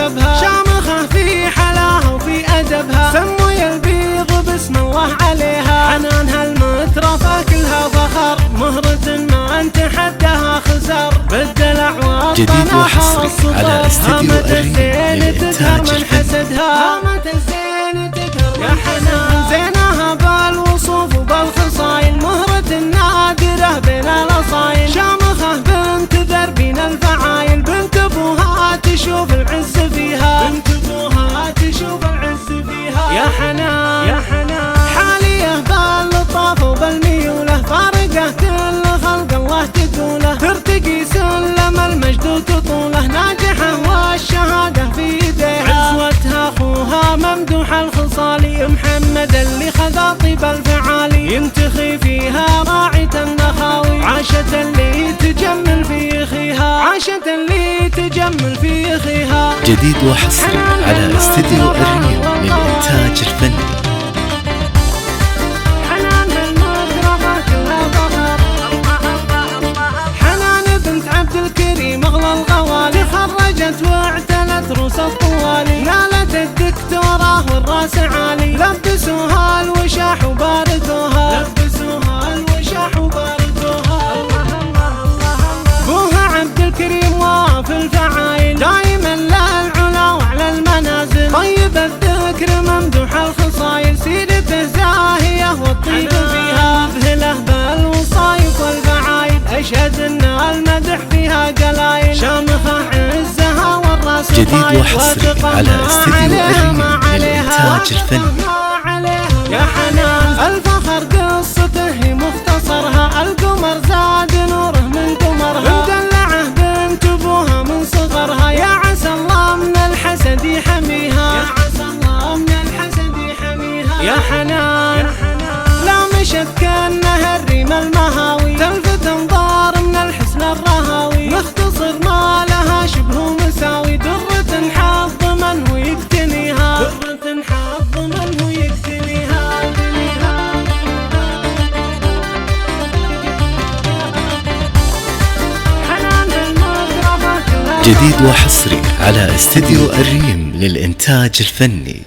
وعجبها، شامخة في حلاها وفي أدبها، سموا البيض باسم الله عليها. حنانها المترفة كلها فخر، مهرة ما انت حدها خسر، بالدلع جديد وحصري على استديو الريم لإنتاج الفن. هامة الزين تكهر يا حنان، زينها بالوصوف وبالخصايل، مهرة النادرة بين الأصايل، شامخة بنت ذربين الفعايل، بنت ابوها تشوف العز فيها، بنت ابوها تشوف العز فيها يا حنان يا حنان. حالية باللطافة وبالميولة، فارقة كل خلق الله تقوله، ترتقي سلم المجد وتطوله، ناجحة والشهادة في يديها، عزوتها اخوها ممدوح الخصالي، محمد اللي خذا طيب الفعالي، ينتخي فيها راعية النخاوي، عاشت اللي تجمل في اخيها، عاشت اللي تجمل في اخيها. جديد وحصري على استديو الريم للإنتاج الفني. تخرجت واعتلت روس الطوالي، نالت الدكتوراه والراس عالي، لبسوها الوشاح وباركوها، لبسوها الوشاح وباركوها. بوها عبد الكريم واف الفعايل، دايما للعلا وعلى المنازل، طيب الذكر ممدوح الخصايل، سيرته زاهية والطيب فيها، مذهله بالوصايف والفعايل، اشهد ان المدح فيها قلايل، شامخة عزها والراس جديد وحصري على استديو الريم للإنتاج الفني. يا حنان الفخر قصته هي مختصرها، القمر زاد نوره من قمرها، مدلعه بنت ابوها من صغرها، يا عسى الله من الحسد يحميها، يا عسى الله من الحسد يحميها يا حنان. لا مشت كانها الريم المهاوي، تلفت انظار من الحسن الرهاوي، مختصر ما لها شبه مساوي، درة حظ من هو يقتنيها، درة حظ من هو يقتنيها. جديد وحصري على استديو الريم للإنتاج الفني.